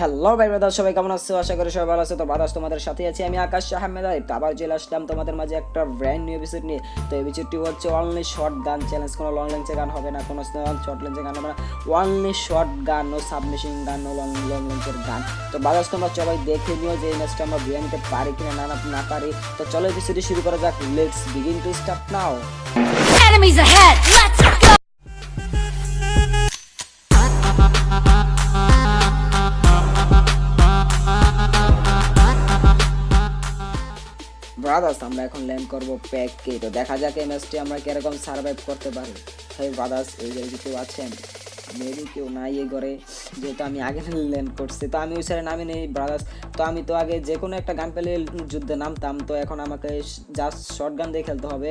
Hello ভাই brother, সবাই কেমন আছো? আশা করি সবাই ভালো আছে। তো ব্রাদার্স, তোমাদের সাথে আছি আমি আকাশ আহমেদ। আবার চলে আসলাম তোমাদের মাঝে একটা ব্র্যান্ড নিউ এপিসোড নিয়ে। তো এপিসোডটি হচ্ছে অনলি শর্ট গান চ্যালেঞ্জ। কোনো লং লেন্সে গান হবে না, কোনো শর্ট লেন্সে গান হবে না, only short gun, no submission gun, no long লেন্সের গান। তো ব্রাদার্স, তোমরা সবাই দেখে নিও যে এই ম্যাচটা আমরা বিয়ে নিতে পারি কিনা না পারি। তো চলো এপিসোডটি শুরু করা যাক। Let's begin to start now. Enemies ahead! Let's go! Brothers, আমরা এখন ল্যান্ড করবো প্যাককে। তো দেখা যাক এই ম্যাচটি আমরা কিরকম সার্ভাইভ করতে পারি। তাই ব্রাদার্স, এই জায়গায় কেউ আছেন? মেবি কেউ নাই এই ঘরে, যেহেতু আমি আগে ল্যান্ড করছি। তো আমি ওই সাইডে নামি নেই ব্রাদার্স। তো আমি তো আগে যে কোনো একটা গান পেলে যুদ্ধে নামতাম, তো এখন আমাকে জাস্ট শর্ট গান দিয়ে খেলতে হবে।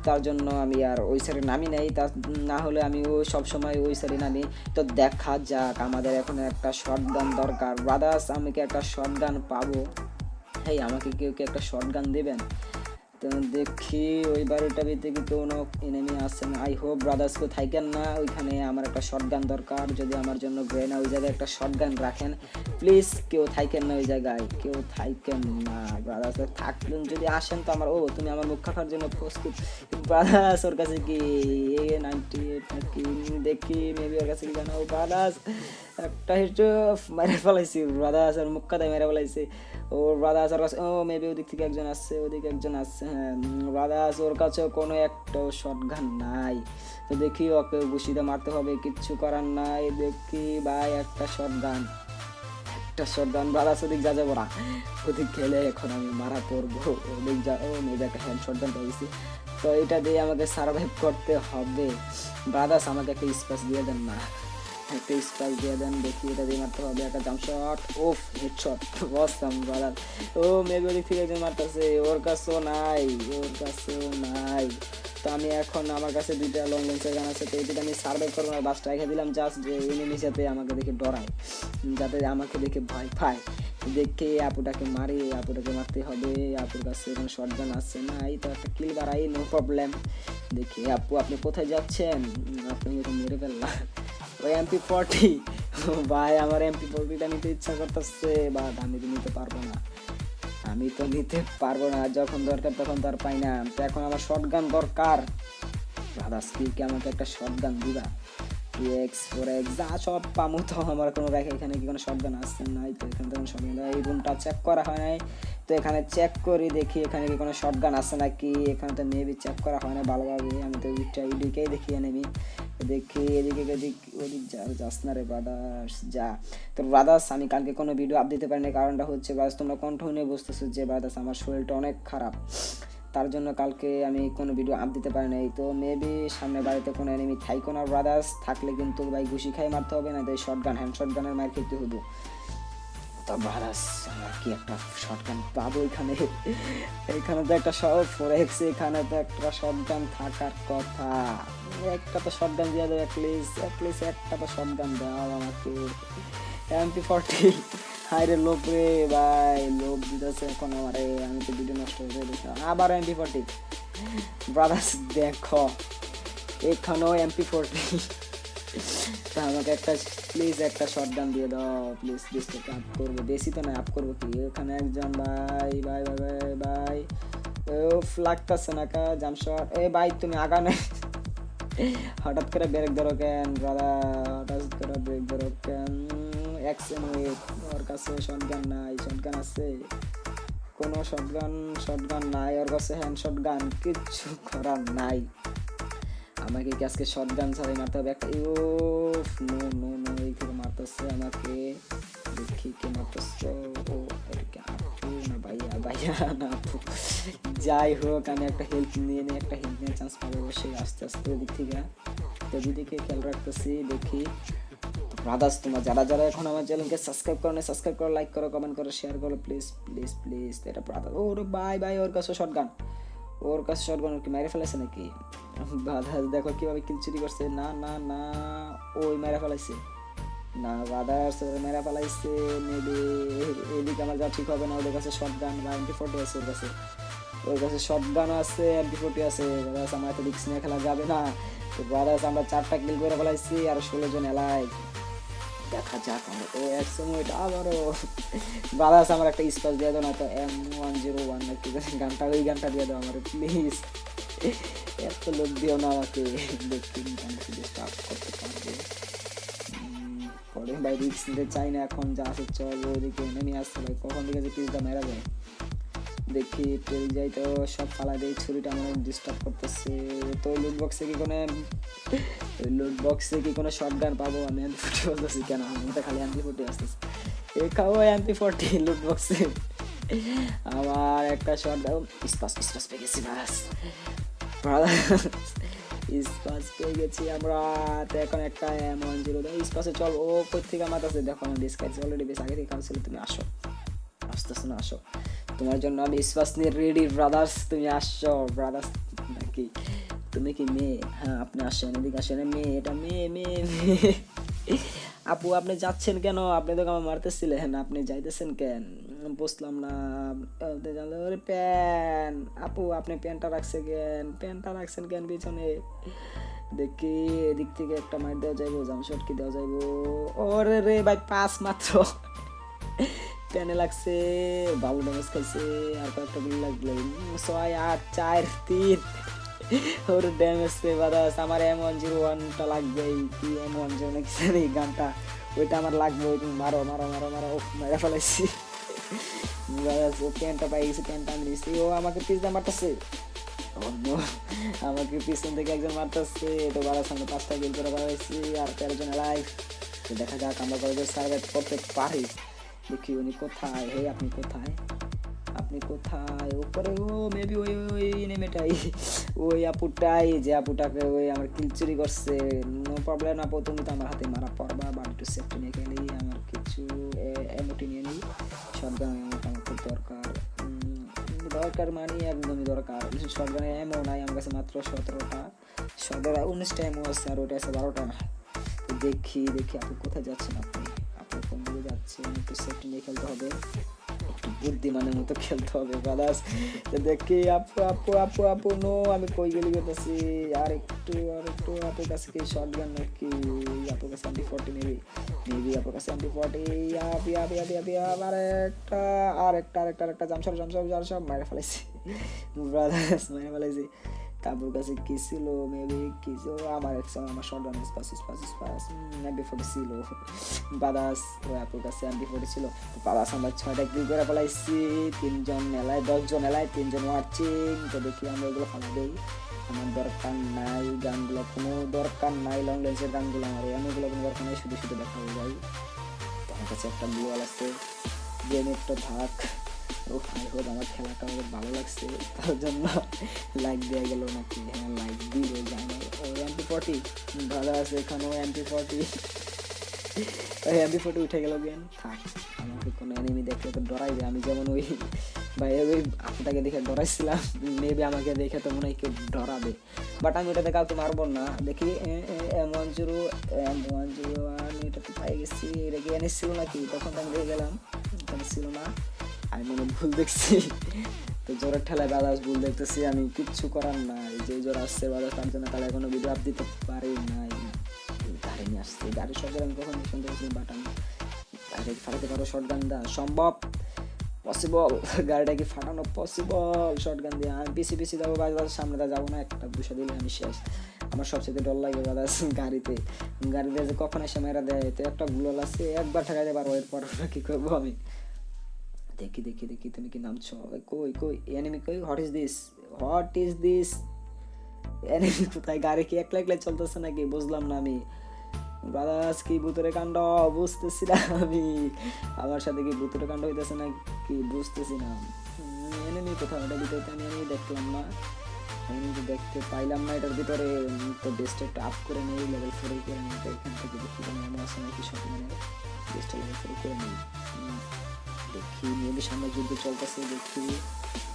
তার জন্য আমি আর ওই সাইডে নামি নেই, তা না হলে আমি ওই সবসময় ওই সাইডে নামি। তো দেখা যাক, আমাদের এখন একটা শর্ট গান দরকার ব্রাদার্স। আমি কি একটা শর্ট গান পাবো? হ্যাঁ, আমাকে কেউ কি একটা শর্ট গান দেবেন? তো দেখি ওই বাড়িটা ভিতরে কি কোনো এনিমি আছে না। আই হোপ ব্রাদার্স কেউ থাকেন না ওইখানে। আমার একটা শর্ট গান দরকার। যদি আমার জন্য গ্রেনা ওই জায়গায় একটা শর্ট গান রাখেন প্লিজ। কেউ থাকেন না ওই জায়গায়, কেউ থাকেন না ব্রাদার্স। থাকলেন যদি আসেন তো আমার, ও তুমি আমার মুখ কাটার জন্য প্রস্তুত ব্রাদার্স? ওর কাছে কি A98 নাকি? দেখি মেবি ওর কাছে কি জানো ব্রাদার্স। একটা হিট মেরে ফেলাইছি ব্রাদার্স, ওর মুখ কাটায় মেরে ফেলাইছি। ও ব্রাদার্স ওর কাছে, ও মেবি ওদিক থেকে একজন আসছে, ওদিকে একজন আসছে। হ্যাঁ ব্রাদার্স, ওর কাছে কোনো একটা শর্ট গান নাই। তো দেখি ওকে বসিতে মারতে হবে, কিচ্ছু করার নাই। দেখি ভাই একটা শর্ট গান ব্রাদার্স। ওদিক যা যাবো না, ওদিক খেলে এখন আমি মারা পড়বো। ওদিক যা, ও মেবি একটা হ্যান্ড শর্ট গান পেয়েছি। তো এটা দিয়ে আমাকে সার্ভাইভ করতে হবে ব্রাদার্স। আমাকে একটা স্পেস দিয়ে দেন না, একটা স্পাইস দিয়ে দেন। দেখি এটা দিয়ে মারতে হবে একটা জাম্প শট। ওফ, হেডশট, অসাম ব্রাদার। ও মেবি ওদিক থেকে একজন মারতেছে, ওর কাছেও নাই, ওর কাছেও নাই। তো আমি এখন, আমার কাছে দুইটা লং লেন্সের গান আছে। তো এটা আমি সার্ভাইভ করবো না, বাসটা রেখে দিলাম জাস্ট যে এনিমি যাতে আমাকে দেখে ডরায়, যাতে আমাকে দেখে ভয় পায়। দেখে আপুটাকে মারি, আপুটাকে মারতে হবে। আপুর কাছে কোনো শর্ট গান আছে না, এই তো একটা কিল বাড়াই, নো প্রবলেম। দেখি আপু আপনি কোথায় যাচ্ছেন? আপনি তো মেরে ফেললাম ওই MP40 ভাই। আমার MP40টা নিতে ইচ্ছা করতেছে, বাট আমি তো নিতে পারবো না, যখন দরকার তখন তো আর পাই না। তো এখন আমার শর্ট গান দরকার ব্রাদার্স। কি আমাকে একটা শর্ট গান দিবা? 2x 4x যা সব পামু। তো আমার কোনো রেখে এখানে কি কোনো শর্ট গান আসছে নাই। তো এখানে তো কোনো শর্ট গান, এই রুমটা চেক করা হয় নাই। তো এখানে চেক করি, দেখি এখানে কি কোনো শর্ট গান আছে নাকি। এখানে তো মেবি চেক করা হয় না ভালোভাবে। আমি তো ওইদিকেই দেখি নেবি, দেখি এদিকে ওদিক যাস না রে ব্রাদার্স, যা। তো ব্রাদার্স, আমি কালকে কোনো ভিডিও আপ দিতে পারিনি, কারণটা হচ্ছে ব্রাদার্স, তোমরা কণ্ঠ নিয়ে বুঝতেছো যে ব্রাদার্স আমার শরীরটা অনেক খারাপ। তার জন্য কালকে আমি কোনো ভিডিও আপ দিতে পারি নাই। তো মেবি সামনে বাড়িতে কোনো এনিমি থাইকো না ব্রাদার্স। থাকলে কিন্তু ভাই ঘুষি খাই মারতে হবে, না তো এই শর্ট গান, হ্যান্ড শর্ট গানের মার খেতে হবো। তো ব্রাদার্স, আমরা কি একটা শর্ট গান পাবো এখানে? এখানে তো একটা ফোরেক্স, এখানে তো একটা শর্ট গান থাকার কথা। একটা তো শর্ট গান দিয়ে দেবো অ্যাটলিস্ট একটা তো শর্ট গান দাও আমাকে। MP40 হাইরে লোভ রে ভাই, লোভ দিতেছে এখন আমারে। আমি তো ভিডিও নষ্ট হয়ে দিতাম, আবার MP40 ব্রাদার্স। দেখো এখানেও MP40। তো আমাকে একটা প্লিজ একটা শর্ট গান দিয়ে দাও প্লিজ। ডিস্ট্রিক্ট আপ করবো, বেশি তো না, আপ করবো কি। এখানে একজন ভাই ভাই ভাই ভাই ভাই, লাগতেছে না কা জাম শট। এ ভাই তুমি আগা নেই, হঠাৎ করে ব্রেক ধরো কেন ব্রাদার? হঠাৎ করে ব্রেক ধরো কেন? অ্যাকশন ওয়েট, ওর কাছে শর্ট গান নাই। শর্ট গান আছে? কোনো শর্ট গান নাই ওর কাছে। হ্যান্ড শর্ট গান, কিচ্ছু করার নাই। আমাকে কি আজকে শর্ট গান ছাড়াই মারতে হবে একটা? ইউফ, নো নো নো, এই থেকে মারতেছে আমাকে। দেখি কে মারতেছে। ও এদিকে আপু না ভাইয়া, ভাইয়া না আপু। যাই হোক, আমি একটা হেল্প নিয়ে চান্স পাবো অবশ্যই আস্তে আস্তে ওদিক থেকে। তো দিদিকে খেয়াল রাখতেছি। দেখি ব্রাদার্স, তোমরা যারা এখন আমার চ্যানেলকে সাবস্ক্রাইব করো না, সাবস্ক্রাইব করো, লাইক করো, কমেন্ট করো, শেয়ার করো প্লিজ প্লিজ প্লিজ। এটা ব্রাদার, ওরে ভাই ওর কাছে শর্ট গান, কি মেরে ফেলেছে নাকি? ব্রাদার্স দেখো কিভাবে কিল চুরি করছে। না না না, ওই মেরে ফেলাইছে না ব্রাদার্স, ওরা মেরে ফেলাইছে। মেবি এদিকে আমার যা ঠিক হবে না। ওদের কাছে শর্ট গান বা MP40 আছে, ওর কাছে শর্ট গান আছে, MP40 আছে। ব্রাদার্স, আমার এত রিস্ক নিয়ে খেলা যাবে না। তো ব্রাদার্স, আমরা 4টা কিল করে ফেলাইছি আর 16 জন এলাইভ। দেখা যাক আমরা তো এক সময় আবারও বাদাস আমার একটা স্পেস দিয়ে দাও না তো M101 নাকি গানটা ওই গানটা দিয়ে দাও আমার প্লিজ এত লোক দিও না আমাকে দেখি গানটা স্টার্ট করতে পারবো পরে ভাই রিক্স নিতে চাই না এখন যা আছে চল ওইদিকে নেমে আসছে ভাই কখন দিকে যে পিসটা মেরা যায় দেখি টেল যাই তো সব ফালা দেয় ছুরিটা আমার ডিস্টার্ব করতেছে তো লুট বক্সে কি কোনো শটগান পাবো আমি MP40 বলতেছি কেন আমি তো খালি MP40 আসতেছে এ খাও MP40 লুট বক্সে আমার একটা শট দাও স্পাস পেয়ে গেছি বাস স্পাস পেয়ে গেছি আমরা তো এখন একটা M10 দাও স্পাসে চল ও কই থেকে মারতেছে দেখো আমার ডিসকাইজ অলরেডি বেশ আগে থেকে কাউন্সিল তুমি আসো আসতেছ না আসো তোমার জন্য আমি স্পাস নিয়ে রেডি ব্রাদার্স তুমি আসছো ব্রাদার্স নাকি তুমি কি মেয়ে হ্যাঁ আপনি আসেন এদিকে আসেন মেয়ে এটা মেয়ে আপু আপনি যাচ্ছেন কেন আপনি তো আমাকে মারতেছিলেন আপনি যাইতেছেন কেন বুঝলাম না প্যান আপু আপনি প্যান্টটা রাখছেন কেন পিছনে দেখি এদিক থেকে একটা মার দেওয়া যাইবো জামশট কি দেওয়া যাইবো ওরে রে ভাই পাস মাত্র প্যানে লাগছে ভালো ড্যামেজ খাইছে আর কয়েকটা গুলি লাগলো 6 8 4 3 ওর ড্যামেজ পে বাদাস আমার M101টা লাগবে কি M101 নাকি এই গানটা ওইটা আমার লাগবে তুমি মারো মেরে ফেলাইছি বাদাস ও প্যানটা পাই গেছে প্যানটা আমি নিছি ও আমাকে পিছনে মারতেছে আমাকে পিছন থেকে একজন মারতেছে তো বাদাস আমরা 5টা কিল করে ফেলাইছি আর 13 জন লাইভ তো দেখা যাক আমরা কবে সার্ভাইভ করতে পারি দেখি উনি কোথায় হে আপনি কোথায় উপরে ও মেবি ওই নেমেটাই ওই আপুটাই যে আপুটাকে ওই আমার কিল চুরি করছে নো প্রবলেম আপু তুমি তো আমার হাতে মারা পড়বা বাট একটু সেফটি নিয়ে গেলেই আমার কিছু এমওটি নিয়ে নিই শটগান আমার খুব দরকার মানে একদমই দরকার শটগানে এমও নাই আমার কাছে মাত্র 17টা 19টা এমও আছে আর ওটা আছে 12টা দেখি আপু কোথায় যাচ্ছেন আপনি কোন দিকে যাচ্ছেন একটু সেফটি নিয়ে খেলতে হবে একটু বুদ্ধিমানের মতো খেলতে হবে ব্রাদার্স তো দেখি আপু নো আমি কই গেলি করতেছি আর একটু আপুর কাছে কি শটগান নাকি আপুর কাছে MP40 মেবি আপুর কাছে MP40 আপি আরেকটা জামশট সব মেরে ফেলাইছি ব্রাদার্স মেরে ফেলাইছি তারপর কাছে কি ছিল মেবি কি ছিল আমার শটগান স্পাস MP40 ছিল বাদাস আপুর কাছে MP40 ছিল বাদাস আমরা 6টা কিল করে ফেলাইছি 10 জন এলায় 3 জন ওয়াচিং তো দেখি আমরা এগুলো ফালা দেই আমার দরকার নাই গানগুলো কোনো দরকার নাই লং রেঞ্জের গানগুলো আমার এগুলো কোনো দরকার নেই শুধু দেখা হয়ে যায় আমার কাছে একটা ব্লুয়াল আছে গেমেরটা থাক ও আই হোপ আমার খেলাটা আমার ভালো লাগছে তার জন্য লাইক দেওয়া গেল নাকি হ্যাঁ লাইক দিলে জানো ও MP40 ভালো আছে এখানেও MP40 উঠে গেল গেম থাক আমাকে কোনো এনিমি দেখলে তো ডরাইবে আমি যেমন ওই ভাই ওই আপনাকে দেখে ডরাইছিলাম মেবি আমাকে দেখে তো মনে হয় কেউ ডরাবে বাট আমি ওটাতে কাউকে মারবো না দেখি M10 এটা তো পাই গেছি এটা কি এনে ছিল নাকি তখন আমি দেখে গেলাম এখানে ছিল না আমি মনে ভুল দেখছি তো জোরের ঠেলায় বাদাস ভুল দেখতেছি আমি কিচ্ছু করার নাই যে জোর আসছে বাদাস তার জন্য তাহলে এখনো ভিডিও আপ দিতে পারি নাই গাড়ি নিয়ে আসছে গাড়ির শব্দ আমি কখন শুনতে পাচ্ছি বাট আমি গাড়ি ফাটাতে পারো শটগান দেওয়া সম্ভব পসিবল গাড়িটা কি ফাটানো পসিবল শটগান দিয়ে আমি পিছি যাবো বাজার সামনে যাবো না একটা বুসা দিলে আমি শেষ আমার সবচেয়ে ডর লাগে বাদাস গাড়িতে যে কখন এসে মেরা দেয় তো একটা গ্লোল আছে একবার ঠেকাইতে পারবো এরপর কি করবো আমি দেখি তুমি কি নামছো কই এনিমি কই হোয়াট ইজ দিস এনিমি কোথায় গাড়ি কি একলা চলতেছে নাকি বুঝলাম না আমি ব্রাদার্স কি ভূতের কাণ্ড বুঝতেছি না আমি আমার সাথে কি ভূতের কাণ্ড হইতেছে না কি বুঝতেছি না এনিমি কোথায় ওটা ভিতরে আমি দেখলাম না এনিমি দেখতে পাইলাম না এটার ভিতরে তো বেস্ট একটা আপ করে নেই লেভেল 4 করে নেই এখান থেকে দেখি কোনো এমন আছে নাকি সব মানে বেস্ট লেভেল 4 করে নেই দেখি মেবি সামনে যুদ্ধ চলতেছে দেখি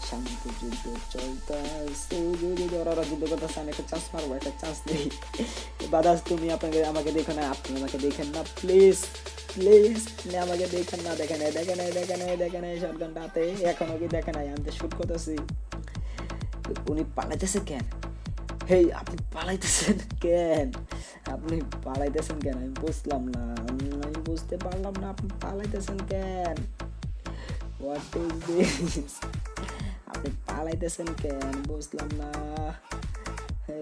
সামনে তো যুদ্ধ চলতেছে যদি ওরা যুদ্ধ করতেছে আমি একটা চান্স মারবো একটা চান্স দেই বাদাস তুমি আমাকে দেখো না আপনি আমাকে দেখেন না প্লিজ আমাকে দেখেন না দেখে নাই শটগানটা হাতে এখনো কি দেখে নাই আমি তো শুট করতেছি উনি পালাইতেছে কেন হেই আপনি পালাইতেছেন কেন? আপনি পালাইতেছেন কেন? আমি বুঝলাম না, আমি বুঝতে পারলাম না আপনি পালাইতেছেন কেন? What is this? আপনি পালাইতেছেন কেন? বুঝলাম না। হে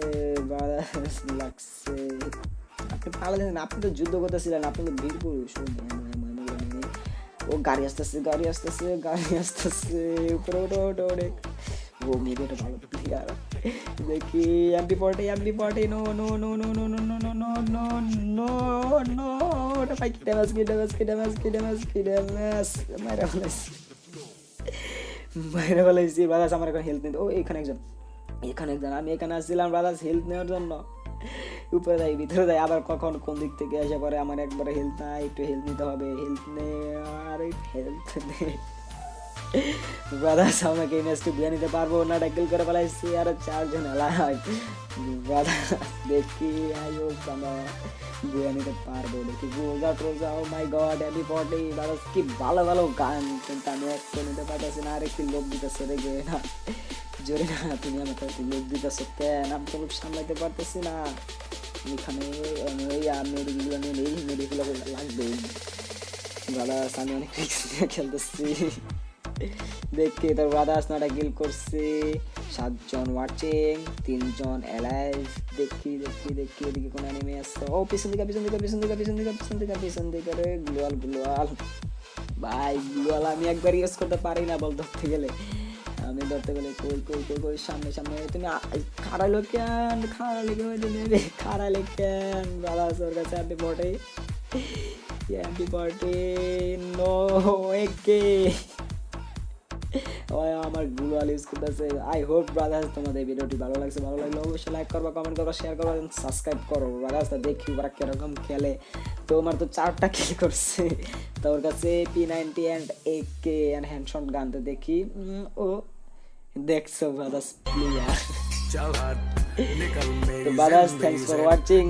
ব্রাদার লাগছে। আপনি পালাইতেছেন, আপনি তো যুদ্ধ করতেছিলেন, আপনি তো বীর পুরুষ। ও গাড়ি আসতেছে, গাড়ি আসতেছে, গাড়ি আসতেছে, উপরে ওঠো ওঠো ওঠে। ও মেবি এটা ভালো প্লেয়ার। দেখি MP 40 MP 40 no no no no no no no no no no no নো ওটা ভাই কি ড্যামেজ কি ড্যামেজ কি ড্যামেজ কি ড্যামেজ কি ড্যামেজ মাইরা ফেলাইছি, মাইরা ফেলাইছি। ব্রাদার্স আমার এখন হেলথ নিতে, ও এখানে একজন, এখানে একজন, আমি এখানে আসছিলাম ব্রাদার্স হেলথ নেওয়ার জন্য। উপরে যাই ভিতরে যাই, আবার কখন কোন দিক থেকে এসে পরে আমার একবারে হেলথ নাই, একটু হেলথ নিতে হবে। হেলথ নে আর হেলথ নে। ব্রাদার্স আমাকে এই ম্যাচটি বুঝে নিতে পারবো না, ট্যাকল করে ফেলাইছি আর 4 জন এলাই। ব্রাদার্স দেখি আই হোপ আমরা বুঝে নিতে পারবো। দেখি রোজা টোজা, ও মাই গড এমপি 40। ব্রাদার্স কি ভালো ভালো গান, কিন্তু আমি একটা নিতে পারতেছি না। আর একটি লোক দিতেছে রে গে না জোরে না, তুমি আমাকে একটু লোক দিতেছো কেন? আমি তো লোক সামলাইতে পারতেছি না এখানে। মেডিগুলো আমি এই মেডিগুলো লাগবে। ব্রাদার্স আমি অনেক রিস্ক নিয়ে খেলতেছি। দেখি তোর ব্রাদার্স নটা কিল করছে, 7 জন ওয়াচিং, 3 জন এলাইভ। দেখি দেখি দেখি এদিকে কোন এনিমি আসছে। ও পিছন দিকে পিছন দিকে পিছন দিকে পিছন দিকে পিছন দিকে পিছন দিকে রে গ্লোয়াল গ্লোয়াল। ভাই গ্লোয়াল আমি একবার ইউজ করতে পারি না বল, ধরতে গেলে আমি ধরতে গেলে কই কই কই কই সামনে সামনে। তুমি খাড়াইলো কেন? খাড়াইলে খাড়াইলে কেন? ব্রাদার্স ওর কাছে এমপি 40 নো একে আমার গ্লোয়াল ইউজ করতেছে। আই হোপ ব্রাদার্স তোমাদের ভিডিওটি ভালো লাগছে, ভালো লাগলে অবশ্যই লাইক করবা, কমেন্ট করবা, শেয়ার করবা, সাবস্ক্রাইব করো। ব্রাদার্স দেখি ওরা কিরকম খেলে। তো আমার তো 4টা কিল করছে, তো ওর কাছে P90 অ্যান্ড AK অ্যান্ড হ্যান্ডশট গান। তো দেখি ও দেখছো ব্রাদার্স প্লেয়ার। তো ব্রাদার্স থ্যাঙ্কস ফর ওয়াচিং।